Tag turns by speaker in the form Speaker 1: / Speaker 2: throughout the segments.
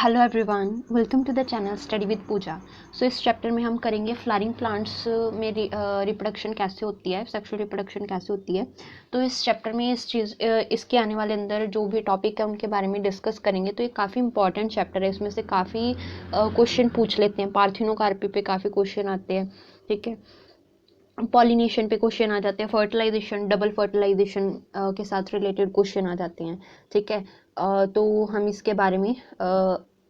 Speaker 1: Hello everyone, welcome to the channel study with Pooja. So इस chapter में हम करेंगे फ्लावरिंग प्लांट्स में रिप्रोडक्शन कैसे होती है, सेक्सुअल रिप्रोडक्शन कैसे होती है। तो इस चैप्टर में इसके आने वाले अंदर जो भी टॉपिक है उनके बारे में डिस्कस करेंगे। तो ये काफ़ी इंपॉर्टेंट चैप्टर है, इसमें से काफ़ी क्वेश्चन पूछ लेते हैं। पार्थिनोकार्पी पे काफ़ी क्वेश्चन आते हैं, ठीक है। पॉलिनेशन पे क्वेश्चन आ जाते हैं, फर्टिलाइजेशन, डबल फर्टिलाइजेशन के साथ रिलेटेड क्वेश्चन आ जाते हैं, ठीक है। तो हम इसके बारे में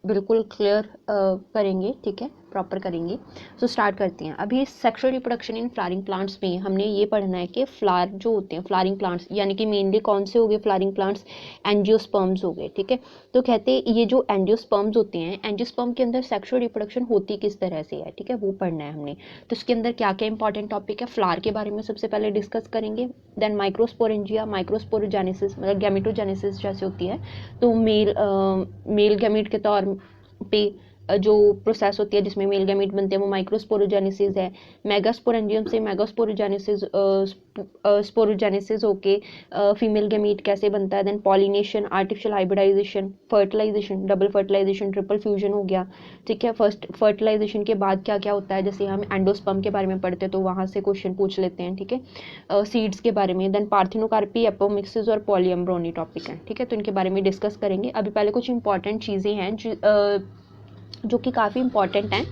Speaker 1: बिल्कुल क्लियर करेंगे, ठीक है, प्रॉपर करेंगे। सो स्टार्ट करते हैं। अभी sexual reproduction in flowering plants में हमने ये पढ़ना है कि फ्लावर जो होते हैं, फ्लावरिंग प्लांट्स यानी कि मेनली कौन से हो गए फ्लावरिंग प्लांट्स, एंजियोस्पर्म्स हो गए, ठीक है। तो कहते हैं ये जो एंजियोस्पर्म्स होते हैं, एंजियोस्पर्म के अंदर सेक्सुअल रिप्रोडक्शन होती किस तरह से है, ठीक है, वो पढ़ना है हमने। तो इसके अंदर क्या क्या इंपॉर्टेंट टॉपिक है, फ्लावर के बारे में सबसे पहले डिस्कस करेंगे। देन माइक्रोस्पोरेंजिया, माइक्रोस्पोरोजेनेसिस मतलब गैमेटोजेनेसिस जैसे होती है, तो मेल गैमेट के तौर पे जो प्रोसेस होती है जिसमें मेल गैमेट बनते हैं वो माइक्रोस्पोरोजेनेसिस है। मेगास्पोरेंजियम से मेगास्पोरोजेनेसिस स्पोरोजेनेसिस होके फीमेल गैमेट कैसे बनता है। Then pollination, artificial hybridization, fertilization, double fertilization, triple fusion हो गया, ठीक है। फर्स्ट फर्टिलाइजेशन के बाद क्या क्या होता है, जैसे हम एंडोस्पर्म के बारे में पढ़ते हैं तो वहाँ से क्वेश्चन पूछ लेते हैं, ठीक है। सीड्स के बारे में, देन पार्थिनोकार्पी, एपोमिक्सिस और पॉलीएम्ब्रोनी टॉपिक है, ठीक है। तो इनके बारे में डिस्कस करेंगे। अभी पहले कुछ इंपॉर्टेंट चीज़ें हैं जो कि काफ़ी इंपॉर्टेंट हैं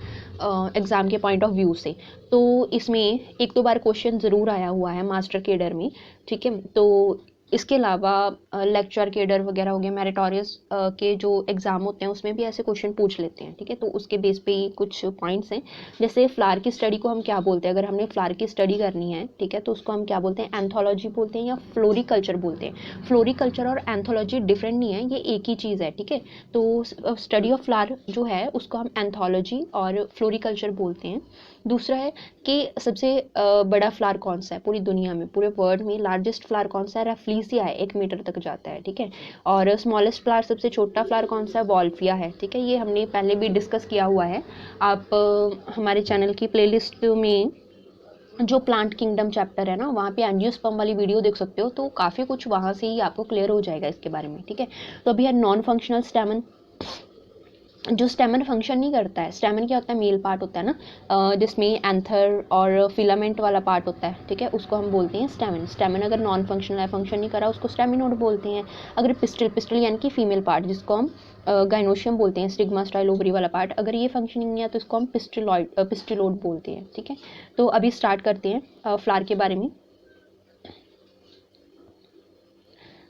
Speaker 1: एग्ज़ाम के पॉइंट ऑफ व्यू से। तो इसमें एक दो बार क्वेश्चन ज़रूर आया हुआ है मास्टर केडर में, ठीक है। तो इसके अलावा लेक्चर केडर वगैरह हो गया, मेरिटोरियस के जो एग्ज़ाम होते हैं उसमें भी ऐसे क्वेश्चन पूछ लेते हैं, ठीक है। तो उसके बेस पे ही कुछ पॉइंट्स हैं। जैसे फ्लावर की स्टडी को हम क्या बोलते हैं, अगर हमने फ्लावर की स्टडी करनी है, ठीक है, तो उसको हम क्या बोलते हैं, एंथोलॉजी बोलते हैं या फ्लोरिकल्चर बोलते हैं। फ्लोरिकल्चर और एंथोलॉजी डिफरेंट नहीं है, ये एक ही चीज़ है, ठीक है। तो स्टडी ऑफ फ्लावर जो है उसको हम एंथोलॉजी और फ्लोरिकल्चर बोलते हैं। दूसरा है कि सबसे बड़ा फ्लावर कौन सा है पूरी दुनिया में, पूरे वर्ल्ड में लार्जेस्ट फ्लावर कौन सा है, रेफ्लिसिया है, 1 मीटर तक जाता है, ठीक है। और स्मॉलेस्ट फ्लावर, सबसे छोटा फ्लावर कौन सा है, वॉल्फिया है, ठीक है। ये हमने पहले भी डिस्कस किया हुआ है। आप हमारे चैनल की प्लेलिस्ट में जो प्लांट किंगडम चैप्टर है ना, वहाँ पे एंजियोस्पर्म वाली वीडियो देख सकते हो, तो काफ़ी कुछ वहाँ से ही आपको क्लियर हो जाएगा इसके बारे में, ठीक है। तो अभी है नॉन फंक्शनल स्टेमन। जो स्टेमन फंक्शन नहीं करता है, स्टेमन क्या होता है, मेल पार्ट होता है ना, जिसमें एंथर और फिलामेंट वाला पार्ट होता है, ठीक है, उसको हम बोलते हैं स्टेमन। स्टेमन अगर नॉन फंक्शनल है, फंक्शन नहीं करा, उसको स्टेमिनोड बोलते हैं। अगर पिस्टल, पिस्टल यानी कि फीमेल पार्ट जिसको हम गाइनोशियम बोलते हैं, स्टिग्मा स्टाइल ओवरी वाला पार्ट, अगर ये फंक्शनिंग नहीं है तो इसको हम पिस्टिलोड बोलते हैं, ठीक है। तो अभी स्टार्ट करते हैं फ्लावर के बारे में।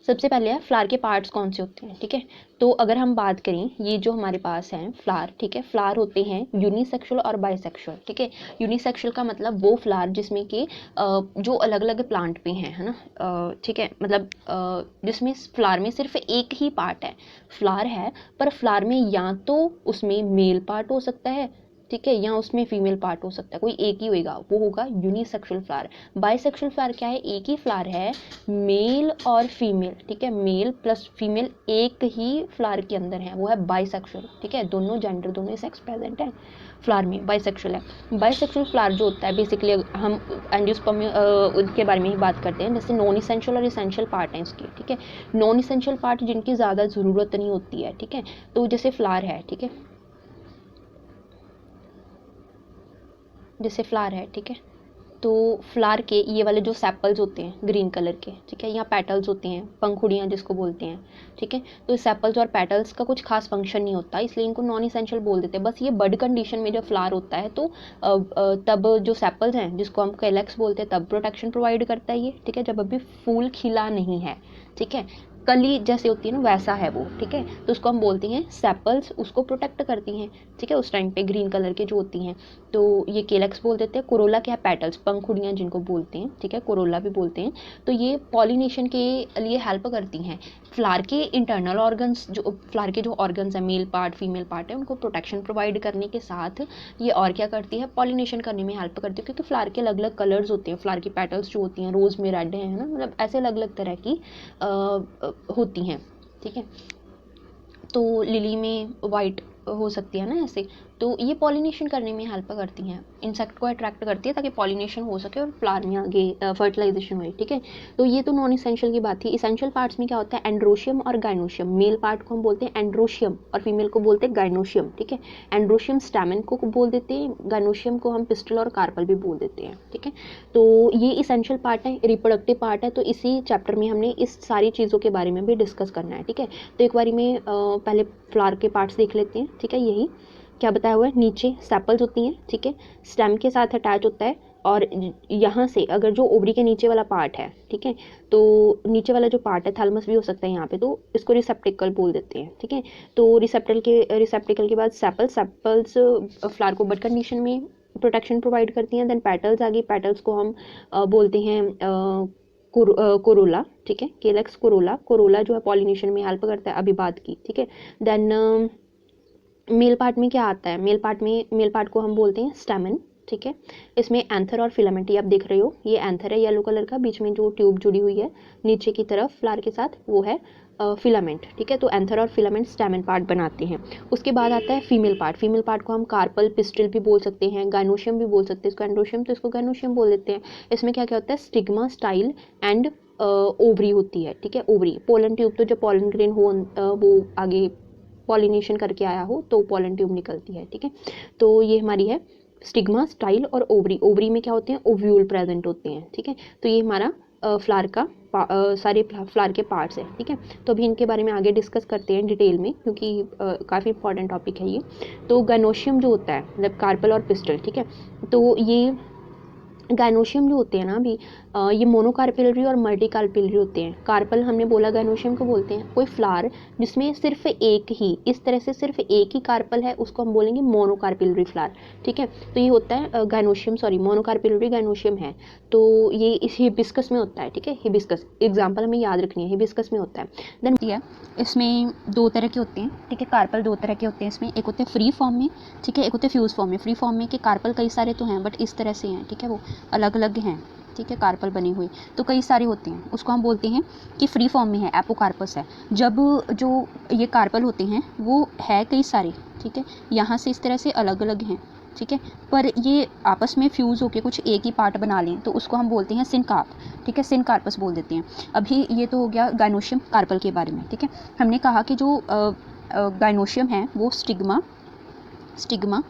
Speaker 1: सबसे पहले है फ्लावर के पार्ट्स कौन से होते हैं, ठीक है। तो अगर हम बात करें, ये जो हमारे पास हैं फ्लावर, ठीक है, फ्लावर होते हैं यूनिसेक्सुअल और बाइसेक्सुअल, ठीक है। यूनिसेक्सुअल का मतलब वो फ्लावर जिसमें कि जो अलग अलग प्लांट पे हैं, है ना, ठीक है, मतलब जिसमें फ्लावर में सिर्फ एक ही पार्ट है, फ्लावर है पर फ्लावर में या तो उसमें मेल पार्ट हो सकता है, ठीक है, या उसमें फीमेल पार्ट हो सकता है, कोई एक ही होगा, वो होगा यूनिसेक्सुअल फ्लावर। बाइसेक्सुअल फ्लावर क्या है, एक ही फ्लावर है, मेल और फीमेल, ठीक है, मेल प्लस फीमेल एक ही फ्लावर के अंदर है, वो है बाइसेक्सुअल, ठीक है। दोनों जेंडर, दोनों सेक्स प्रेजेंट है फ्लावर में, बाइसेक्सुअल है। बाइसेक्सुअल फ्लावर जो होता है बेसिकली, हम एंजियोस्पर्म उनके बारे में ही बात करते हैं। जैसे नॉन इसेंशियल और इसेंशियल पार्ट हैं इसके, ठीक है। नॉन इसेंशियल पार्ट जिनकी ज़्यादा ज़रूरत नहीं होती है, ठीक है, तो जैसे फ्लावर है, ठीक है, जैसे फ्लावर है, ठीक है। तो फ्लावर के ये वाले जो सेपल्स होते हैं ग्रीन कलर के, ठीक है, या पेटल्स होते हैं, पंखुड़ियाँ जिसको बोलते हैं, ठीक है। तो सेपल्स और पेटल्स का कुछ खास फंक्शन नहीं होता, इसलिए इनको नॉन इसेंशियल बोल देते हैं। बस ये बड कंडीशन में जब फ्लावर होता है तो तब जो सेपल्स हैं जिसको हम कैलेक्स बोलते हैं, तब प्रोटेक्शन प्रोवाइड करता है ये, ठीक है, जब अभी फूल खिला नहीं है, ठीक है। कली जैसे होती है ना, वैसा है वो, ठीक है। तो उसको हम बोलते हैं सेपल्स, उसको प्रोटेक्ट करती हैं, ठीक है, उस टाइम पे ग्रीन कलर के जो होती हैं, तो ये केलेक्स बोल देते हैं। कोरोला क्या है, पेटल्स, पंखुड़ियाँ जिनको बोलते हैं, ठीक है, कोरोला भी बोलते हैं। तो ये पॉलिनेशन के लिए हेल्प करती हैं। फ्लावर के इंटरनल ऑर्गन्स, जो फ्लावर के जो ऑर्गन्स हैं, मेल पार्ट फीमेल पार्ट है, उनको प्रोटेक्शन प्रोवाइड करने के साथ ये और क्या करती है, पॉलिनेशन करने में हेल्प करती है। क्योंकि फ्लावर के अलग अलग कलर्स होते हैं, फ्लावर की पेटल्स जो होती हैं, रोज़ में रेड है ना, मतलब ऐसे अलग अलग तरह की होती हैं, ठीक है। तो लिली में वाइट हो सकती है ना ऐसे, तो ये पॉलिनेशन करने में हेल्प करती हैं, इंसेक्ट को अट्रैक्ट करती है ताकि पॉलिनेशन हो सके और फ्लावर में आगे फर्टिलाइजेशन हो। ठीक है, तो ये तो नॉन इसेंशियल की बात थी। इसेंशियल पार्ट्स में क्या होता है, एंड्रोशियम और गाइनोशियम। मेल पार्ट को हम बोलते हैं एंड्रोशियम और फीमेल को बोलते हैं गाइनोशियम। ठीक है, एंड्रोशियम स्टैमेन को बोल देते हैं, गाइनोशियम को हम पिस्टल और कार्पल भी बोल देते हैं। ठीक है, तो ये इसेंशियल पार्ट है, रिप्रोडक्टिव पार्ट है, तो इसी चैप्टर में हमने इस सारी चीज़ों के बारे में भी डिस्कस करना है। ठीक है, तो एक बारी में पहले फ्लावर के पार्ट्स देख लेते हैं। ठीक है, यही क्या बताया हुआ है, नीचे सेपल्स होती हैं। ठीक है, स्टेम के साथ अटैच होता है, और यहाँ से अगर जो ओवरी के नीचे वाला पार्ट है, ठीक है, तो नीचे वाला जो पार्ट है, थैलमस भी हो सकता है यहाँ पे, तो इसको रिसेप्टिकल बोल देते हैं। ठीक है, तो रिसेप्टिकल के बाद सेपल्स फ्लावर को बड कंडीशन में प्रोटेक्शन प्रोवाइड करती हैं। देन पेटल्स आ गई, पेटल्स को हम बोलते हैं कोरोला। ठीक है, केलेक्स कोरोला जो है पॉलिनेशन में हेल्प करता है, अभी बात की। ठीक है, देन मेल पार्ट में क्या आता है, मेल पार्ट को हम बोलते हैं स्टैमेन। ठीक है, इसमें एंथर और फिलामेंट, ये आप देख रहे हो, ये एंथर है येलो कलर का, बीच में जो ट्यूब जुड़ी हुई है नीचे की तरफ फ्लावर के साथ, वो है फिलामेंट। ठीक है, तो एंथर और फिलामेंट स्टैमेन पार्ट बनाते हैं। उसके बाद आता है फीमेल पार्ट को हम कार्पल, पिस्टल भी बोल सकते हैं, गाइनोशियम भी बोल सकते हैं, इसको एंड्रोशियम तो इसको गाइनोशियम बोल देते हैं। इसमें क्या क्या होता है, स्टिग्मा, स्टाइल एंड ओवरी होती है। ठीक है, ओवरी, पोलन ट्यूब, तो जब पोलन ग्रेन हो वो आगे पॉलिनेशन करके आया हो तो पोलन ट्यूब निकलती है। ठीक है, तो ये हमारी है स्टिग्मा, स्टाइल और ओवरी में क्या होते हैं, ओव्यूल प्रेजेंट होते हैं। ठीक है, तो ये हमारा फ्लावर का सारे फ्लावर के पार्ट्स हैं। ठीक है, तो अभी इनके बारे में आगे डिस्कस करते हैं डिटेल में, क्योंकि काफ़ी इंपॉर्टेंट टॉपिक है ये। तो गाइनोशियम जो होता है, मतलब कार्पल और पिस्टल। ठीक है, तो ये गाइनोशियम जो होते हैं ना, अभी ये मोनोकार्पेलरी और मल्टीकार्पेलरी होते हैं। कार्पल हमने बोला, गाइनोशियम को बोलते हैं कोई फ्लावर जिसमें सिर्फ एक ही, इस तरह से सिर्फ एक ही कार्पल है, उसको हम बोलेंगे मोनोकार्पेलरी फ्लावर। ठीक है, तो ये होता है मोनोकार्पेलरी गाइनोशियम है, तो ये इस हिबिस्कस में होता है। ठीक है, हिबिस्कस एग्जाम्पल हमें याद रखनी है, हिबिस्कस में होता है। देन इसमें दो तरह के होते हैं। ठीक है, कार्पल दो तरह के होते हैं इसमें, एक होते हैं फ्री फॉर्म में, ठीक है, एक होते हैं फ्यूज फॉर्म में। फ्री फॉर्म में के कार्पल कई सारे तो हैं, बट इस तरह से हैं। ठीक है, वो अलग अलग हैं। ठीक है, कार्पल बने हुए तो कई सारे होते हैं, उसको हम बोलते हैं कि फ्री फॉर्म में है, एपोकार्पस है। जब जो ये कार्पल होते हैं वो है कई सारे, ठीक है, यहाँ से इस तरह से अलग अलग हैं। ठीक है, पर ये आपस में फ्यूज़ होकर कुछ एक ही पार्ट बना लें तो उसको हम बोलते हैं सिनकार्प। ठीक है, सिनकार्पस बोल देते हैं। अभी ये तो हो गया गाइनोशियम कार्पल के बारे में। ठीक है, हमने कहा कि जो गाइनोशियम है वो स्टिग्मा,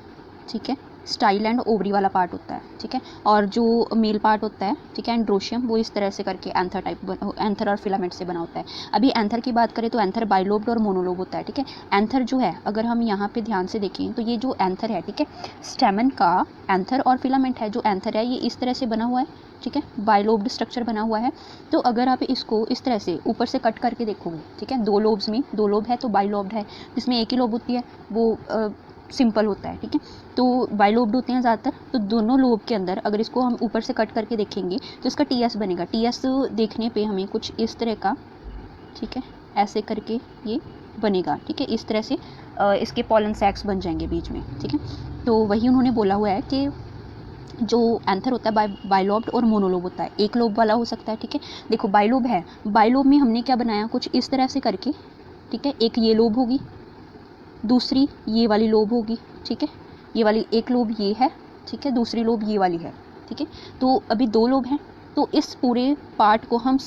Speaker 1: ठीक है, स्टाइल एंड ओवरी वाला पार्ट होता है। ठीक है, और जो मेल पार्ट होता है, ठीक है, एंड्रोशियम, वो इस तरह से करके एंथर और फिलामेंट से बना होता है। अभी एंथर की बात करें तो एंथर बाइलोब्ड और मोनोलोब होता है। ठीक है, एंथर जो है, अगर हम यहाँ पे ध्यान से देखें तो ये जो एंथर है, ठीक है, स्टेमन का एंथर और फिलामेंट है। जो एंथर है ये इस तरह से बना हुआ है, ठीक है, बाइलोब्ड स्ट्रक्चर बना हुआ है। तो अगर आप इसको इस तरह से ऊपर से कट करके देखोगे, ठीक है, दो लोब है तो बाइलोब्ड है, जिसमें एक ही लोब होती है वो सिंपल होता है। ठीक है, तो बाइलोब्ड होते हैं ज़्यादातर। तो दोनों लोब के अंदर अगर इसको हम ऊपर से कट करके देखेंगे तो इसका टीएस बनेगा। टीएस देखने पे हमें कुछ इस तरह का, ठीक है, ऐसे करके ये बनेगा। ठीक है, इस तरह से इसके पॉलन सैक्स बन जाएंगे बीच में। ठीक है, तो वही उन्होंने बोला हुआ है कि जो एंथर होता है बाइलोब्ड और मोनोलोब होता है, एक लोब वाला हो सकता है। ठीक है, देखो बाइलोब है, बाइलोब में हमने क्या बनाया, कुछ इस तरह से करके, ठीक है, एक ये लोब होगी, दूसरी ये वाली लोब होगी। ठीक है, ये वाली एक लोब ये है, ठीक है, दूसरी लोब ये वाली है। ठीक है, तो अभी दो लोब हैं, तो इस पूरे पार्ट को हम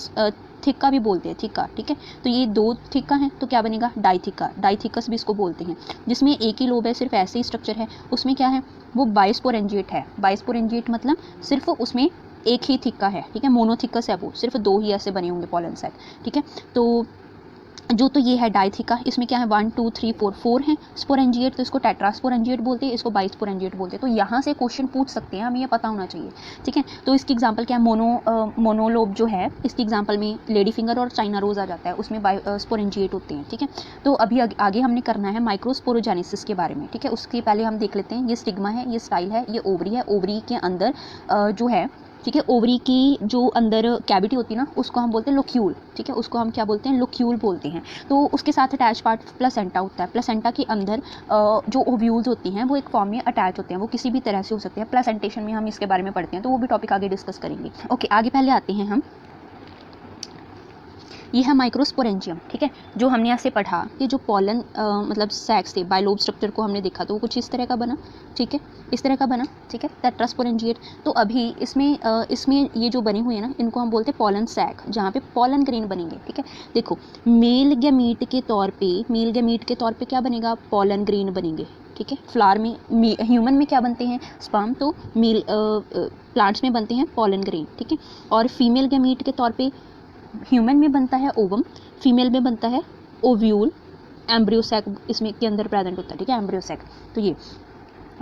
Speaker 1: थिक्का भी बोलते हैं, थिक्का। ठीक है, तो ये दो थिक्का हैं तो क्या बनेगा, डाइथिक्का, डाइथिकस भी इसको बोलते हैं। जिसमें एक ही लोब है, सिर्फ ऐसे ही स्ट्रक्चर है, उसमें क्या है, वो बाइस्पोरेंजिएट है। बाइस्पोरेंजिएट मतलब सिर्फ उसमें एक ही थिक्का है। ठीक है, मोनोथिक्कस है, वो सिर्फ दो ही ऐसे बने होंगे पॉलन सैक। ठीक है, तो जो तो ये है डाइथिका, इसमें क्या है 1 2 3 4 हैं स्पोरेंजिएट, तो इसको टेट्रास्पोरेंजिएट बोलते हैं, इसको बाइस्पोरेंजिएट बोलते हैं। तो यहाँ से क्वेश्चन पूछ सकते हैं, हमें ये पता होना चाहिए। ठीक है, तो इसकी एग्जांपल क्या है, मोनोलोब जो है, इसकी एग्जांपल में लेडी फिंगर और चाइना रोज आ जाता है, उसमें स्पोरेंजिएट होते हैं। ठीक है, तो अभी आगे हमने करना है माइक्रोस्पोरोजेनेसिस के बारे में। ठीक है, उसके पहले हम देख लेते हैं, ये स्टिग्मा है, ये स्टाइल है, ये ओवरी है। ओवरी के अंदर जो है, ठीक है, ओवरी की जो अंदर कैविटी होती है ना, उसको हम बोलते हैं लोक्यूल। ठीक है, उसको हम क्या बोलते हैं, लोक्यूल बोलते हैं। तो उसके साथ अटैच पार्ट प्लेसेंटा होता है। प्लेसेंटा के अंदर जो ओव्यूल्स होती हैं वो एक फॉर्म में अटैच होते हैं, वो किसी भी तरह से हो सकते हैं। प्लेसेंटेशन में हम इसके बारे में पढ़ते हैं, तो वो भी टॉपिक आगे डिस्कस करेंगे। ओके, आगे पहले आते हैं हम ये है माइक्रोस्पोरेंजियम, ठीक है। जो हमने ऐसे पढ़ा कि जो पॉलन मतलब सैक्स थे, बाइलोब स्ट्रक्चर को हमने देखा तो वो कुछ इस तरह का बना, ठीक है, इस तरह का बना, ठीक है, टेट्रास्पोरेंजिएट। तो अभी इसमें ये जो बने हुए हैं ना, इनको हम बोलते हैं पॉलन सैक, जहाँ पे पॉलन ग्रेन बनेंगे, ठीक है। देखो मेल गैमीट के तौर पे क्या बनेगा, पॉलन ग्रेन बनेंगे, ठीक है। फ्लावर में, ह्यूमन में क्या बनते हैं, स्पर्म, तो मेल प्लांट्स में बनते हैं पॉलन ग्रेन, ठीक है। और फीमेल गैमीट के तौर पे ह्यूमन में बनता है ओवम, फीमेल में बनता है ओव्यूल, एम्ब्रियो सैक इसमें के अंदर प्रेजेंट होता है, ठीक है, एम्ब्रियो सैक। तो ये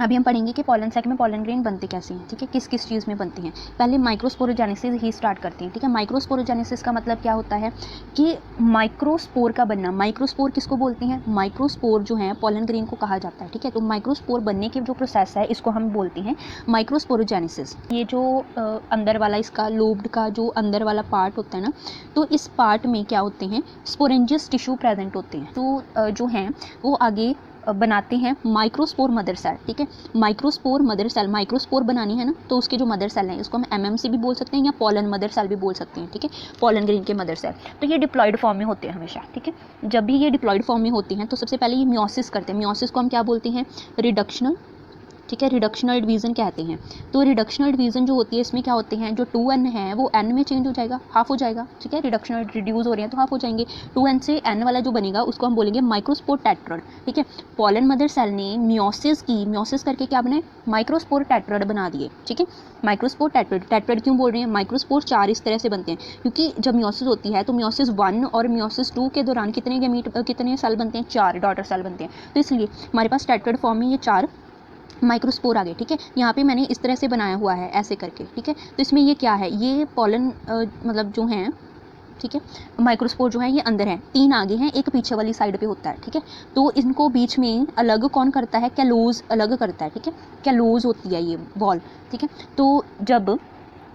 Speaker 1: अभी हम पढ़ेंगे कि पॉलन सैक में पॉलन ग्रेन बनते कैसे हैं, ठीक है, किस किस चीज़ में बनते हैं। पहले माइक्रोस्पोरोजेनेसिस ही स्टार्ट करते हैं, ठीक है। माइक्रोस्पोरोजेनेसिस का मतलब क्या होता है कि माइक्रोस्पोर का बनना। माइक्रोस्पोर किसको बोलते हैं, माइक्रोस्पोर जो है पॉलन ग्रेन को कहा जाता है, ठीक है। तो माइक्रोस्पोर बनने की जो प्रोसेस है इसको हम बोलते हैं माइक्रोस्पोरोजेनेसिस। ये जो अंदर वाला इसका लोब्ड का जो अंदर वाला पार्ट होता है ना, तो इस पार्ट में क्या होते हैं, स्पोरेंजियस टिश्यू प्रेजेंट होते हैं। तो जो हैं वो आगे बनाते हैं माइक्रोस्पोर मदर सेल, ठीक है। माइक्रोस्पोर मदर सेल, माइक्रोस्पोर बनानी है ना, तो उसके जो मदर सेल हैं इसको हम एमएमसी भी बोल सकते हैं या पॉलन मदर सेल भी बोल सकते हैं, ठीक है, पॉलन ग्रेन के मदर सेल। तो ये डिप्लॉयड फॉर्म में होते हैं हमेशा, ठीक है। जब भी ये डिप्लॉयड फॉर्म में होते हैं तो सबसे पहले ये मियोसिस करते हैं। मियोसिस को हम क्या बोलते हैं, रिडक्शनल, ठीक है, रिडक्शनल डिवीज़न कहते हैं। तो रिडक्शनल डिवीज़न जो होती है इसमें क्या होते हैं, जो 2n है वो n में चेंज हो जाएगा, हाफ हो जाएगा, ठीक है। रिडक्शनल रिड्यूस हो रहे हैं तो हाफ हो जाएंगे, 2n से n वाला जो बनेगा उसको हम बोलेंगे माइक्रोस्पोर टेट्रड, ठीक है। पॉलन मदर सेल ने मियोसिस की, मियोसिस करके क्या बनाए, माइक्रोस्पोर टेट्रड बना दिए, ठीक है। माइक्रोस्पोर टेट्रड, टेट्रड क्यों बोल रहे हैं, माइक्रोस्पोर 4 इस तरह से बनते हैं, क्योंकि जब मियोसिस होती है तो मियोसिस 1 और मियोसिस 2 के दौरान कितने सेल बनते हैं, 4 डॉटर सेल बनते हैं। तो इसलिए हमारे पास टेट्रड फॉर्म में ये 4 माइक्रोस्पोर आ गए, ठीक है। यहाँ पे मैंने इस तरह से बनाया हुआ है ऐसे करके, ठीक है। तो इसमें ये क्या है, ये पॉलन मतलब जो हैं, ठीक है, माइक्रोस्पोर जो है ये अंदर है, 3 आगे हैं, एक पीछे वाली साइड पे होता है, ठीक है। तो इनको बीच में अलग कौन करता है, कैलोज अलग करता है, ठीक है, कैलोज होती है ये वॉल, ठीक है। तो जब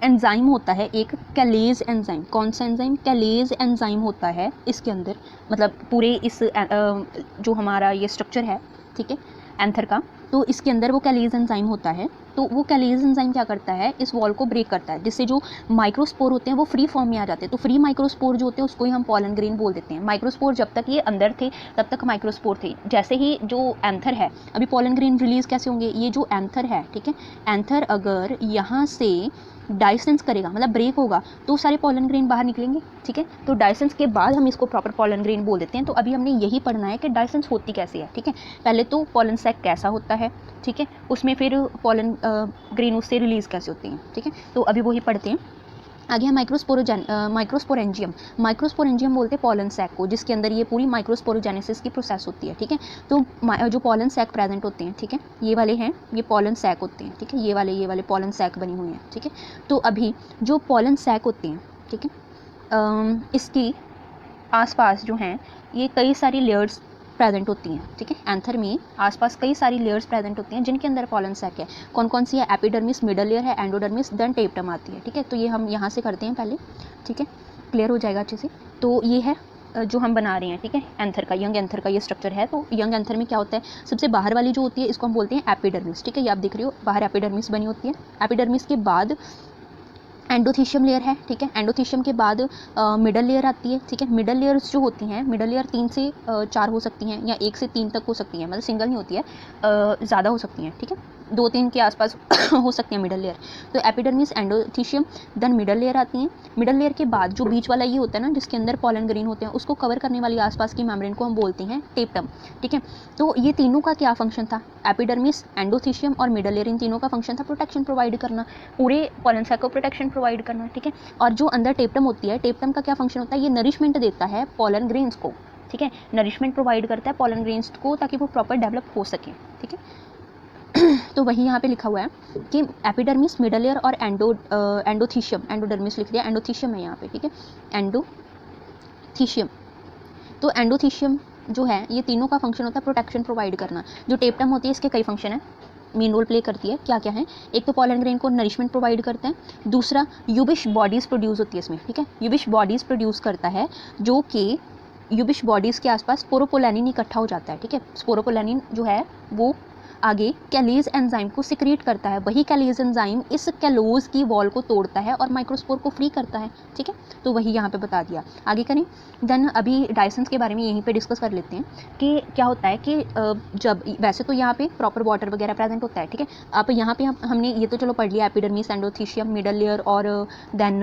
Speaker 1: एंजाइम होता है एक कैलेज एंजाइम, कौन सा एंजाइम, कैलेज एंजाइम होता है इसके अंदर, मतलब पूरे इस जो हमारा ये स्ट्रक्चर है, ठीक है, एंथर का, तो इसके अंदर वो कैलेज एंजाइम होता है। तो वो कैलेज एंजाइम क्या करता है, इस वॉल को ब्रेक करता है, जिससे जो माइक्रोस्पोर होते हैं वो फ्री फॉर्म में आ जाते हैं। तो फ्री माइक्रोस्पोर जो होते हैं उसको ही हम पॉलन ग्रेन बोल देते हैं। माइक्रोस्पोर जब तक ये अंदर थे तब तक माइक्रोस्पोर थे, जैसे ही जो एंथर है, अभी पॉलन ग्रेन रिलीज कैसे होंगे, ये जो एंथर है, ठीक है, एंथर अगर यहाँ से डाइसेंस करेगा, मतलब ब्रेक होगा, तो सारे पॉलन ग्रेन बाहर निकलेंगे, ठीक है। तो डाइसेंस के बाद हम इसको प्रॉपर पॉलन ग्रेन बोल देते हैं। तो अभी हमने यही पढ़ना है कि डाइसेंस होती कैसे है, ठीक है। पहले तो पॉलन सैक कैसा होता है, ठीक है, उसमें फिर पॉलन ग्रेन उससे रिलीज कैसे होती हैं, ठीक है। तो अभी वही पढ़ते हैं। आगे है माइक्रोस्पोरेंजियम। माइक्रोस्पोरेंजियम बोलते हैं पॉलन सैक को, जिसके अंदर ये पूरी माइक्रोस्पोरोजेनेसिस की प्रोसेस होती है, ठीक है। तो जो पॉलन सैक प्रेजेंट होते हैं, ठीक है, ये वाले हैं, ये पॉलन सैक होते हैं, ठीक है, ये वाले पॉलन सैक बनी हुई हैं, ठीक है। तो अभी जो पॉलन सैक होते हैं, ठीक है, इसकी आसपास जो हैं ये कई सारी लेयर्स प्रेजेंट होती हैं, ठीक है। एंथर में आसपास कई सारी लेयर्स प्रेजेंट होती हैं जिनके अंदर पॉलन सैक है। कौन कौन सी है, एपिडर्मिस, मिडल लेयर है, एंडोडर्मिस, देन टेप्टम आती है, ठीक है। तो ये हम यहाँ से करते हैं पहले, ठीक है, क्लियर हो जाएगा अच्छे से। तो ये है जो हम बना रहे हैं, ठीक है, एंथर का, यंग एंथर का ये स्ट्रक्चर है। तो यंग एंथर में क्या होता है, सबसे बाहर वाली जो होती है इसको हम बोलते हैं एपिडर्मिस, ठीक है, ये आप देख रहे हो बाहर एपिडर्मिस बनी होती है। एपिडर्मिस के बाद एंडोथीशियम लेयर है, ठीक है। एंडोथीशियम के बाद मिडल लेयर आती है, ठीक है। मिडल लेयर्स जो होती हैं, मिडल लेयर 3 से 4 हो सकती हैं या 1 से 3 तक हो सकती हैं, मतलब सिंगल नहीं होती है, ज़्यादा हो सकती हैं, ठीक है, 2-3 के आसपास हो सकती हैं मिडल लेयर। तो epidermis, endothecium, then middle layer आती हैं। मिडल लेयर के बाद जो बीच वाला ये होता है ना, जिसके अंदर पॉलन ग्रेन होते हैं, उसको कवर करने वाली आसपास की मेम्ब्रेन को हम बोलते हैं टेप्टम, ठीक है। तो ये तीनों का क्या फंक्शन था, एपिडर्मिस, एंडोथीशियम और मिडल लेयर, इन तीनों का फंक्शन था प्रोटेक्शन प्रोवाइड करना, पूरे पॉलन सैक को प्रोटेक्शन प्रोवाइड करना, ठीक है। और जो अंदर टेप्टम होती है, टेप्टम का क्या फंक्शन होता है, ये नरिशमेंट देता है पॉलन ग्रेन्स को, ठीक है, नरिशमेंट प्रोवाइड करता है पॉलन ग्रेन्स को ताकि वो प्रॉपर डेवलप हो सके, ठीक है। तो वही यहाँ पे लिखा हुआ है कि एपिडर्मिस, मिडल लेयर और एंडोथीशियम, एंडोडर्मिस लिख दिया, एंडोथीशियम है यहाँ पे, ठीक है, एंडोथीशियम। तो एंडोथीशियम जो है ये तीनों का फंक्शन होता है प्रोटेक्शन प्रोवाइड करना। जो टेप्टम होती है इसके कई फंक्शन है, मेन रोल प्ले करती है, क्या क्या है, एक तो पॉलन ग्रेन को नरिशमेंट प्रोवाइड करते हैं, दूसरा यूबिश बॉडीज़ प्रोड्यूस होती है इसमें, ठीक है, यूबिश बॉडीज़ प्रोड्यूस करता है, जो कि यूबिश बॉडीज़ के आसपास स्पोरोपोलेनिन इकट्ठा हो जाता है, ठीक है। स्पोरोपोलेनिन जो है वो आगे कैलेज एंजाइम को सिक्रीट करता है, वही कैलेज एंजाइम इस कैलोज की वॉल को तोड़ता है और माइक्रोस्पोर को फ्री करता है, ठीक है। तो वही यहाँ पे बता दिया। आगे करें, देन अभी डायसेंस के बारे में यहीं पे डिस्कस कर लेते हैं कि क्या होता है कि जब वैसे तो यहाँ पे प्रॉपर वाटर वगैरह प्रेजेंट होता है, ठीक है। अब यहाँ पे हमने ये तो चलो पढ़ लिया, एपिडर्मिस, एंडोथीशियम, मिडल लेयर और देन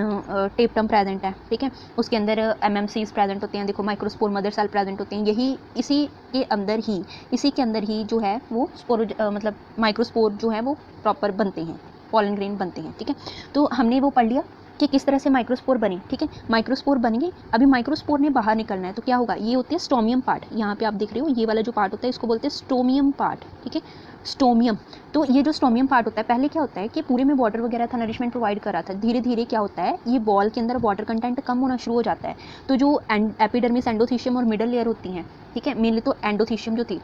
Speaker 1: टेप्टम प्रेजेंट है, ठीक है। उसके अंदर एमएमसीज प्रेजेंट होते हैं, देखो माइक्रोस्पोर मदर सेल प्रेजेंट होते हैं, यही इसी के अंदर ही जो है वो स्पोर मतलब माइक्रोस्पोर जो है वो प्रॉपर बनते हैं, पॉलन ग्रेन बनते हैं, ठीक है। तो हमने वो पढ़ लिया कि किस तरह से माइक्रोस्पोर बने, ठीक है। माइक्रोस्पोर बनेंगे, अभी माइक्रोस्पोर ने बाहर निकलना है तो क्या होगा, ये होती है स्टोमियम पार्ट, यहाँ पे आप देख रहे हो ये वाला जो पार्ट होता है इसको बोलते हैं स्टोमियम पार्ट, ठीक है, स्टोमियम। तो ये जो स्टोमियम पार्ट होता है, पहले क्या होता है कि पूरे में वाटर वगैरह था, नरिशमेंट प्रोवाइड कर रहा था, धीरे धीरे क्या होता है ये बॉल के अंदर वाटर कंटेंट कम होना शुरू हो जाता है। तो जो एपिडर्मिस, एंडोथीशियम और मिडल लेयर होती हैं, ठीक है, मेनली तो एंडोथीशियम जो थी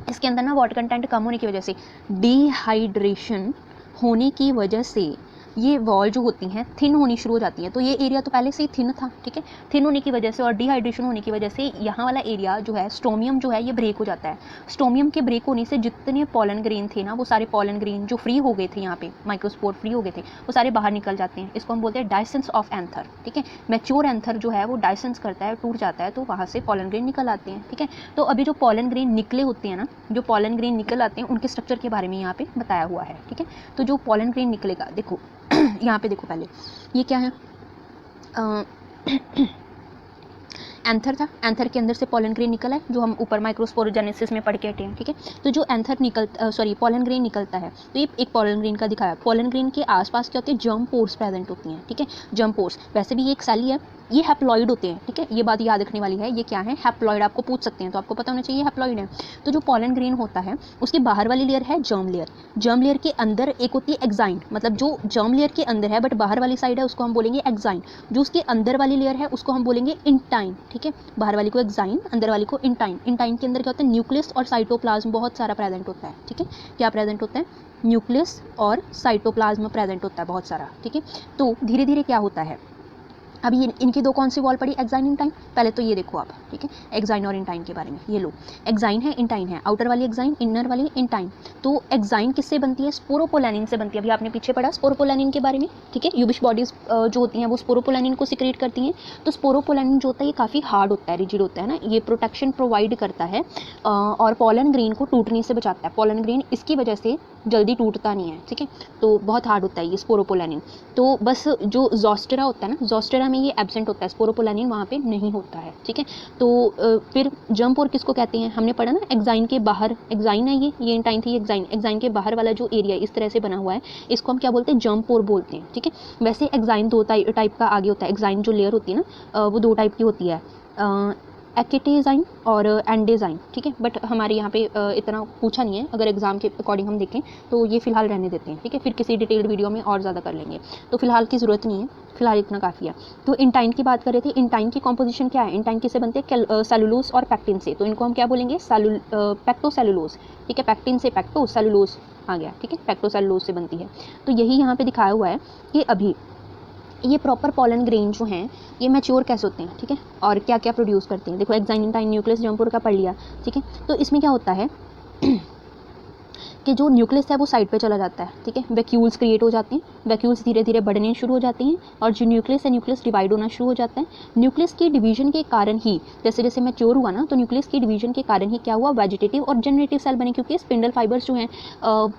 Speaker 1: इसके अंदर ना वाटर कंटेंट कम होने की वजह से, डिहाइड्रेशन होने की वजह से ये वॉल जो होती हैं थिन होनी शुरू हो जाती हैं। तो ये एरिया तो पहले से ही थिन था, ठीक है, थिन होने की वजह से और डिहाइड्रेशन होने की वजह से यहाँ वाला एरिया जो है स्टोमियम जो है ये ब्रेक हो जाता है। स्टोमियम के ब्रेक होने से जितने पॉलन ग्रेन थे ना, वो सारे पॉलन ग्रेन जो फ्री हो गए थे, यहाँ पे माइक्रोस्पोर फ्री हो गए थे, वो सारे बाहर निकल जाते हैं। इसको हम बोलते हैं डायसेंस ऑफ एंथर, ठीक है। मैच्योर एंथर जो है वो डायसेंस करता है, टूट जाता है, तो वहाँ से पॉलन ग्रेन निकल आते हैं, ठीक है। तो अभी जो पॉलन ग्रेन निकले होते हैं ना, जो पॉलन ग्रेन निकल आते हैं उनके स्ट्रक्चर के बारे में यहाँ पे बताया हुआ है, ठीक है। तो जो पॉलन ग्रेन निकलेगा, देखो यहाँ पे देखो, पहले ये क्या है, एंथर था, एंथर के अंदर से पॉलन ग्रेन निकला है, जो हम ऊपर माइक्रोस्पोरोजेनेसिस में पढ़ के हटे हैं, ठीक है। तो जो एंथर पॉलन ग्रेन निकलता है, तो ये एक पॉलन ग्रेन का दिखाया। पॉलन ग्रेन के आसपास क्या होते हैं, जर्म पोर्स प्रेजेंट होती हैं, ठीक है, जर्म पोर्स। वैसे भी ये एक सेल ही है, ये हैप्लॉइड होते हैं, ठीक है, ये बात याद रखने वाली है, ये क्या है, हैप्लॉइड, आपको पूछ सकते हैं तो आपको पता होना चाहिए हैप्लॉइड है। तो जो पॉलन ग्रेन होता है उसकी बाहर वाली लेयर है जर्म लेयर, जर्म लेयर के अंदर एक होती है एक्साइन, मतलब जो जर्म लेयर के अंदर है बट बाहर वाली साइड है उसको हम बोलेंगे एक्साइन, जो उसके अंदर वाली लेयर है उसको हम बोलेंगे इंटाइन, ठीक है। बाहर वाली को एक्साइन, अंदर वाली को इंटाइन। इंटाइन के अंदर क्या होता है, न्यूक्लियस और साइटोप्लाज्म बहुत सारा प्रेजेंट होता है, ठीक है। क्या प्रेजेंट होता है, न्यूक्लियस और साइटोप्लाज्म प्रेजेंट होता है बहुत सारा, ठीक है। तो धीरे धीरे क्या होता है, अभी इनकी दो कौन सी वॉल पड़ी, एक्साइन इंटाइन। पहले तो ये देखो आप, ठीक है, एक्साइन और इंटाइन के बारे में, ये लो एक्साइन है, इंटाइन है, आउटर वाली एक्साइन, इनर वाली इंटाइन। तो एक्साइन किससे बनती है, स्पोरोपोलानिन से बनती है। अभी आपने पीछे पढ़ा स्पोरोपोलानिन के बारे में, ठीक है। यूबिश बॉडीज जो होती हैं वो स्पोरोपोलानिन को सिक्रेट करती हैं। तो स्पोरोपोलानिन जो होता है ये काफ़ी हार्ड होता है, रिजिड होता है ना, ये प्रोटेक्शन प्रोवाइड करता है और पॉलन ग्रेन को टूटने से बचाता है। पॉलन ग्रेन इसकी वजह से जल्दी टूटता नहीं है, ठीक है। तो बहुत हार्ड होता है ये स्पोरोपोलानिन। तो बस जो ज़ोस्टेरा होता है ना, ज़ोस्टेरा में ये एब्सेंट होता है, स्पोरोपोलानिन वहाँ पे नहीं होता है, ठीक है। तो फिर जर्म पोर किसको कहते हैं, हमने पढ़ा ना, एक्साइन के बाहर, एक्साइन है ये इंटाइन थी, एक्साइन, एक्साइन के बाहर वाला जो एरिया इस तरह से बना हुआ है इसको हम क्या बोलते हैं, जर्म पोर बोलते हैं, ठीक है। वैसे एक्साइन दो टाइप का आगे होता है, एक्साइन जो लेयर होती है ना वो दो टाइप की होती है, एक्टिजाइन और एंडेजाइन, ठीक है। बट हमारे यहाँ पे इतना पूछा नहीं है, अगर एग्जाम के अकॉर्डिंग हम देखें तो ये फिलहाल रहने देते हैं, ठीक है। फिर किसी डिटेल्ड वीडियो में और ज़्यादा कर लेंगे, तो फिलहाल की ज़रूरत नहीं है, फिलहाल इतना काफ़ी है। तो इंटाइन की बात कर रहे थे, इंटाइन की कॉम्पोजिशन क्या है, इंटाइन किससे बनते हैं, सेलुलोज और पैक्टिन से। तो इनको हम क्या बोलेंगे, पैक्टोसेलुलोज, ठीक है, पैक्टिन से पैक्टोसेलुलोज आ गया, ठीक है, पैक्टोसेलुलोज से बनती है। तो यही यहाँ पे दिखाया हुआ है कि अभी ये प्रॉपर पॉलन ग्रेन जो हैं ये मैच्योर कैसे होते हैं, ठीक है, और क्या क्या प्रोड्यूस करते हैं। देखो एक्साइन, इंटाइन, न्यूक्लियस, जर्म पोर का पढ़ लिया, ठीक है। तो इसमें क्या होता है कि जो न्यूक्लियस है वो साइड पे चला जाता है, ठीक है, वैक्यूल्स क्रिएट हो जाते हैं, वैक्यूल्स धीरे धीरे बढ़ने शुरू हो जाते हैं और जो न्यूक्लियस है, न्यूक्लियस डिवाइड होना शुरू हो जाता है। न्यूक्लियस की डिवीजन के कारण ही जैसे जैसे मैच्योर हुआ ना, तो न्यूक्लियस की डिवीजन के कारण ही क्या हुआ, वेजिटेटिव और जनरेटिव सेल बने, क्योंकि स्पिंडल फाइबर्स जो हैं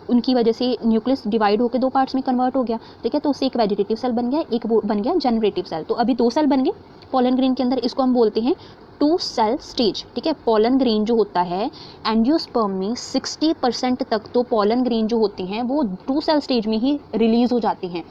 Speaker 1: उनकी वजह से न्यूक्लियस डिवाइड होकर दो पार्ट्स में कन्वर्ट हो गया, ठीक है। तो उससे एक वेजिटेटिव सेल बन गया, एक बन गया जनरेटिव सेल। तो अभी दो सेल बन गए पॉलन ग्रेन के अंदर, इसको हम बोलते हैं टू सेल स्टेज, ठीक है। पॉलन ग्रेन जो होता है एंजियोस्पर्म में 60% तक तो पॉलन ग्रेन जो होते हैं वो टू सेल स्टेज में ही रिलीज हो जाते हैं,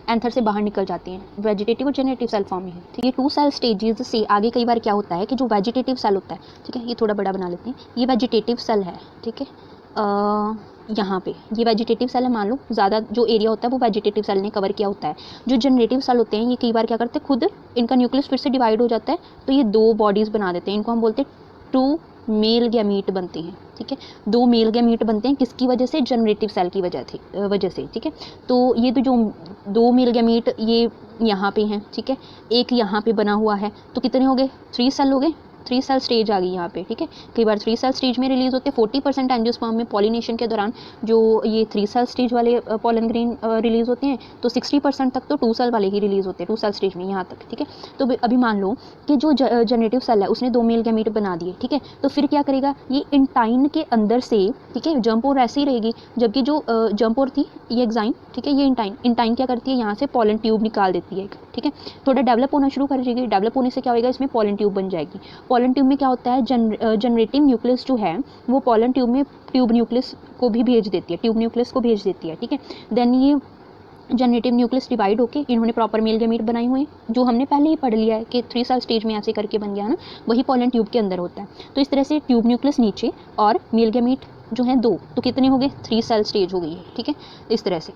Speaker 1: एंथर से बाहर निकल जाते हैं, वेजिटेटिव और जनरेटिव सेल फॉर्म में है, ठीक है। टू सेल स्टेजेस से आगे कई बार क्या होता है कि जो वेजिटेटिव सेल होता है, ठीक है, ये थोड़ा बड़ा बना लेते हैं, ये वेजिटेटिव सेल है, ठीक है। यहाँ पे ये वेजिटेटिव सेल है, मान लो ज़्यादा जो एरिया होता है वो वेजिटेटिव सेल ने कवर किया होता है। जो जनरेटिव सेल होते हैं ये कई बार क्या करते हैं, खुद इनका न्यूक्लियस फिर से डिवाइड हो जाता है, तो ये दो बॉडीज़ बना देते हैं, इनको हम बोलते हैं टू मेल गैमीट बनते हैं, ठीक है। दो मेल गैमीट बनते हैं किसकी वजह से, जनरेटिव सेल की वजह से, ठीक है। तो ये तो जो दो मेल गैमीट ये यहाँ पे हैं, ठीक है, एक यहाँ पे बना हुआ है, तो कितने हो गए, 3 सेल हो गए, 3 सेल स्टेज आ गई यहाँ पे, ठीक है। कई बार 3 सेल स्टेज में रिलीज होते हैं। 40% एंजियोस्पर्म में पॉलिनेशन के दौरान जो ये 3 सेल स्टेज वाले पॉलन ग्रेन रिलीज होते हैं, तो 60% तक तो 2 सेल वाले ही रिलीज होते हैं, 2 सेल स्टेज में यहाँ तक, ठीक है। तो अभी मान लो कि जो जनरेटिव सेल है उसने 2 मेल गैमीट बना दिए, ठीक है। तो फिर क्या करेगा, ये इंटाइन के अंदर से, ठीक है, जंपोर ऐसे ही रहेगी, जबकि जो जंपोर थी ये एक्साइन, ठीक है, ये इंटाइन क्या करती है, यहाँ से पॉलन ट्यूब निकाल देती है, ठीक है। थोड़ा डेवलप होना शुरू करेगी, डेवलप होने से क्या होगा, इसमें पॉलन ट्यूब बन जाएगी। पॉलन ट्यूब में क्या होता है, जनरेटिव न्यूक्लियस जो है वो पॉलन ट्यूब में ट्यूब न्यूक्लियस को भी भेज देती है, ट्यूब न्यूक्लियस को भेज देती है, ठीक है। देन ये जनरेटिव न्यूक्लियस डिवाइड होके इन्होंने प्रॉपर मेल गैमीट बनाए हुए हैं, जो हमने पहले ही पढ़ लिया है कि 3 सेल स्टेज में ऐसे करके बन गया ना, वही पॉलन ट्यूब के अंदर होता है। तो इस तरह से ट्यूब न्यूक्लियस नीचे और मेल गैमीट जो है 2, तो कितने हो गए, 3 सेल स्टेज हो गई है, ठीक है। इस तरह से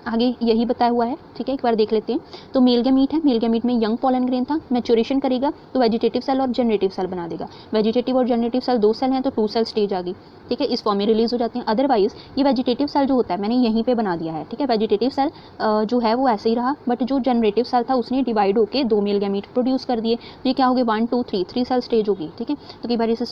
Speaker 1: आगे यही बताया हुआ है, ठीक है, एक बार देख लेते हैं। तो मेल गैमीट है, मेल गैमीट में यंग पॉलन ग्रेन था, मैच्योरेशन करेगा तो वेजिटेटिव सेल और जनरेटिव सेल बना देगा। वेजिटेटिव और जनरेटिव सेल 2 सेल हैं तो 2 सेल स्टेज आ गई, ठीक है, इस फॉर्म में रिलीज हो जाते हैं। अदरवाइज ये वेजिटेटिव सेल जो होता है मैंने यहीं पे बना दिया है, ठीक है। वेजिटेटिव सेल जो है वो ऐसे ही रहा, बट जो जनरेटिव सेल था उसने डिवाइड होकर 2 मेल गैमीट प्रोड्यूस कर दिए, तो ये क्या हो गए, 1 2 3 सेल स्टेज होगी, ठीक है। तो कई बार इस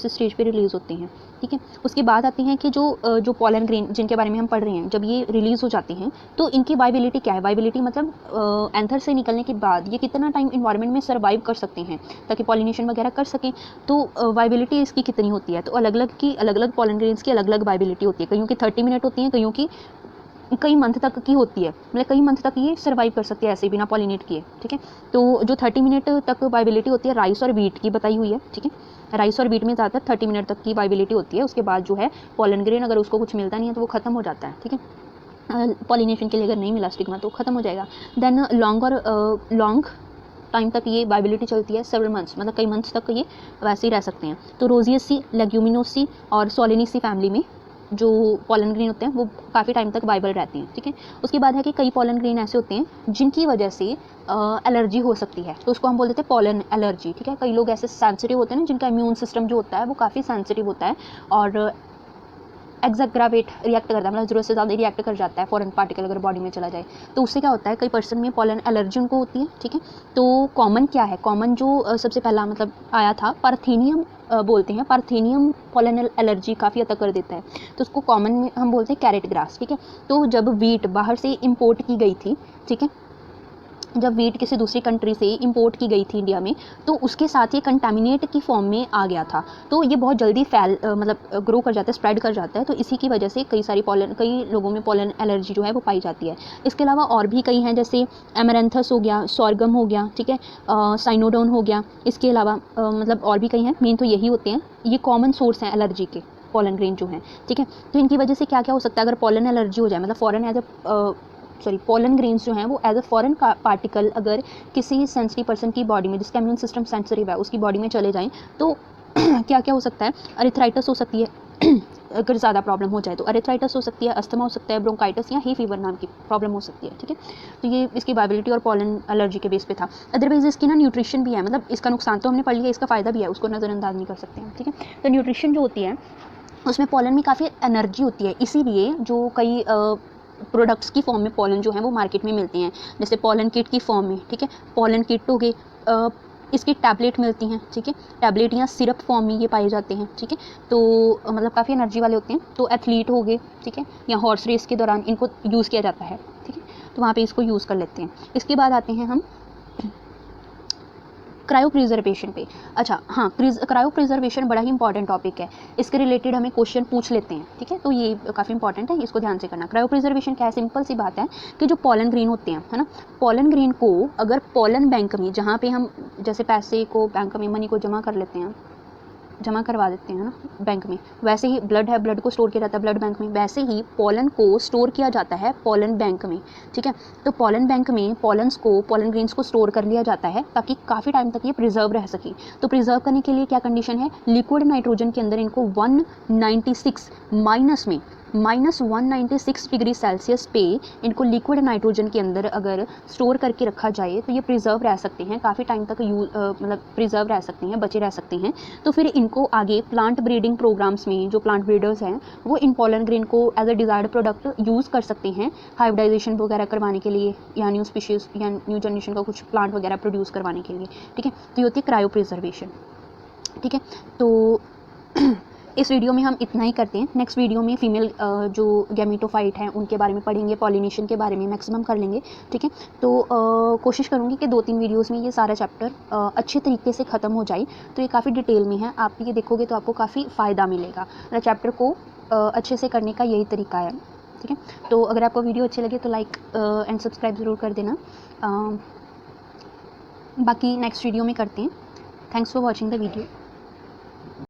Speaker 1: स्टेज पे रिलीज होते हैं, ठीक है। उसके बाद आते हैं कि जो पॉलन ग्रेन जिनके बारे में हम पढ़ रहे हैं, जब ये रिलीज हो जाते हैं तो इनकी वाइबिलिटी क्या है। वाइबिलिटी मतलब एंथर से निकलने के बाद ये कितना टाइम इन्वायरमेंट में सर्वाइव कर सकते हैं ताकि पॉलिनेशन वगैरह कर सकें। तो वाइबिलिटी इसकी कितनी होती है, तो अलग अलग पॉलन ग्रेन्स की अलग अलग वाइबिलिटी होती है। कईयों की 30 मिनट होती है, कईयों की कई मंथ तक की होती है, मतलब कई मंथ तक ये सर्वाइव कर सकती है ऐसे बिना पॉलिनेट किए, ठीक है। तो जो 30 मिनट तक वाइबिलिटी होती है राइस और वीट की बताई हुई है, ठीक है। राइस और वीट में ज़्यादातर 30 मिनट तक की वाइबिलिटी होती है। उसके बाद जो है पॉलन ग्रेन अगर उसको कुछ मिलता नहीं है तो वो खत्म हो जाता है, ठीक है। पॉलिनेशन के लिए अगर नहीं मिला स्टिग्मा तो ख़त्म हो जाएगा। देन लॉन्ग टाइम तक ये वाइबिलिटी चलती है, सेवरल मंथ्स, मतलब कई मंथ्स तक ये वैसे ही रह सकते हैं। तो रोजियसी, लेग्यूमिनोसी और सोलेनिसी फैमिली में जो पॉलन ग्रेन होते हैं वो काफ़ी टाइम तक वाइबल रहते हैं, ठीक है। उसके बाद है कि कई पॉलन ग्रेन ऐसे होते हैं जिनकी वजह से एलर्जी हो सकती है, तो उसको हम बोल देते हैं पॉलन एलर्जी, ठीक है। कई लोग ऐसे सेंसिटिव होते हैं ना, जिनका इम्यून सिस्टम जो होता है वो काफ़ी सेंसिटिव होता है और एक्साग्रावेट रिएक्ट करता है, मतलब ज़रूरत से ज़्यादा रिएक्ट कर जाता है फॉरेन पार्टिकल अगर बॉडी में चला जाए, तो उससे क्या होता है, कई पर्सन में पॉलन एलर्जी उनको होती है, ठीक है। तो कॉमन क्या है, कॉमन जो सबसे पहला मतलब आया था पार्थेनियम बोलते हैं, पार्थेनियम पॉलन एलर्जी काफ़ी हद तक कर देता है, तो उसको कॉमन में हम बोलते हैं कैरेट ग्रास, ठीक है। तो जब वीट बाहर से इम्पोर्ट की गई थी, ठीक है, जब वीट किसी दूसरी कंट्री से इंपोर्ट की गई थी इंडिया में, तो उसके साथ ये कंटामिनेट की फॉर्म में आ गया था, तो ये बहुत जल्दी मतलब ग्रो कर जाता है, स्प्रेड कर जाता है, तो इसी की वजह से कई लोगों में पॉलन एलर्जी जो है वो पाई जाती है। इसके अलावा और भी कई हैं, जैसे एमरैंथस हो गया, सॉर्गम हो गया, ठीक है, साइनोडोन हो गया। इसके अलावा मतलब और भी कई हैं, मेन तो यही होते हैं, ये कॉमन सोर्स हैं एलर्जी के, पॉलन ग्रेन जो हैं, ठीक है। तो इनकी वजह से क्या क्या हो सकता है, अगर पॉलन एलर्जी हो जाए, मतलब पॉलन ग्रेन्स जो हैं वो एज अ फॉरेन पार्टिकल अगर किसी सेंसिटिव पर्सन की बॉडी में, जिसका इम्यून सिस्टम सेंसिटिव है, उसकी बॉडी में चले जाएं तो क्या क्या हो सकता है, अरिथ्राइटिस हो सकती है अगर ज़्यादा प्रॉब्लम हो जाए तो अरिथ्राइटिस हो सकती है, अस्थमा हो सकता है, ब्रोंकाइटिस या ही फीवर नाम की प्रॉब्लम हो सकती है, ठीक है। तो ये इसकी वाइबिलिटी और पॉलन एलर्जी के बेस पे था। अदरवाइज इसकी ना न्यूट्रिशन भी है, मतलब इसका नुकसान तो हमने पढ़ लिया, इसका फ़ायदा भी है, उसको नज़रअंदाज नहीं कर सकते हैं, ठीक है। तो न्यूट्रिशन जो होती है उसमें पॉलन में काफ़ी एनर्जी होती है, इसीलिए जो कई प्रोडक्ट्स की फॉर्म में पॉलन जो है वो मार्केट में मिलते हैं, जैसे पॉलन किट की फॉर्म में, ठीक है, पॉलन किट हो गए, इसकी टैबलेट मिलती हैं, ठीक है, टैबलेट या सिरप फॉर्म में ये पाए जाते हैं, ठीक है। तो मतलब काफ़ी एनर्जी वाले होते हैं। तो एथलीट हो गए, ठीक है, या हॉर्स रेस के दौरान इनको यूज़ किया जाता है, ठीक है, तो वहाँ पे इसको यूज़ कर लेते हैं। इसके बाद आते हैं हम क्रायो प्रिजर्वेशन पे। अच्छा हाँ, क्रायो प्रिजर्वेशन बड़ा ही इंपॉर्टेंट टॉपिक है, इसके रिलेटेड हमें क्वेश्चन पूछ लेते हैं, ठीक है, तो ये काफ़ी इंपॉर्टेंट है, इसको ध्यान से करना। क्रायो प्रिजर्वेशन क्या है, सिंपल सी बात है कि जो पॉलन ग्रेन होते हैं, है ना, पॉलन ग्रेन को अगर पॉलन बैंक में, जहाँ पे हम जैसे पैसे को बैंक में मनी को जमा कर लेते हैं, जमा करवा देते हैं ना बैंक में, वैसे ही ब्लड है, ब्लड को स्टोर किया जाता है ब्लड बैंक में, वैसे ही पॉलन को स्टोर किया जाता है पॉलन बैंक में, ठीक है। तो पॉलन बैंक में पॉलन ग्रेन्स को स्टोर कर लिया जाता है ताकि काफ़ी टाइम तक ये प्रिजर्व रह सके। तो प्रिजर्व करने के लिए क्या कंडीशन है, लिक्विड नाइट्रोजन के अंदर इनको 196 -196 डिग्री सेल्सियस पे इनको लिक्विड नाइट्रोजन के अंदर अगर स्टोर करके रखा जाए तो ये प्रिजर्व रह सकते हैं, काफ़ी टाइम तक मतलब प्रिजर्व रह सकते हैं, बचे रह सकते हैं। तो फिर इनको आगे प्लांट ब्रीडिंग प्रोग्राम्स में जो प्लांट ब्रीडर्स हैं वो इन पॉलन ग्रेन को as a desired product use कर सकते हैं हाइब्रिडाइजेशन वगैरह करवाने के लिए, या न्यू स्पीशीज़ या न्यू जनरेशन का कुछ प्लांट वगैरह प्रोड्यूस करवाने के लिए, ठीक है। तो ये होती है क्रायो प्रिजर्वेशन। ठीक है, तो इस वीडियो में हम इतना ही करते हैं। नेक्स्ट वीडियो में फीमेल जो गैमेटोफाइट हैं उनके बारे में पढ़ेंगे, पॉलिनेशन के बारे में मैक्सिमम कर लेंगे। ठीक है, तो कोशिश करूँगी कि 2-3 वीडियोस में ये सारा चैप्टर अच्छे तरीके से ख़त्म हो जाए। तो ये काफ़ी डिटेल में है, आप ये देखोगे तो आपको काफ़ी फ़ायदा मिलेगा। चैप्टर को अच्छे से करने का यही तरीका है। ठीक है, तो अगर आपको वीडियो अच्छी लगे तो लाइक एंड सब्सक्राइब ज़रूर कर देना। बाकी नेक्स्ट वीडियो में करते हैं। Thanks for watching the video.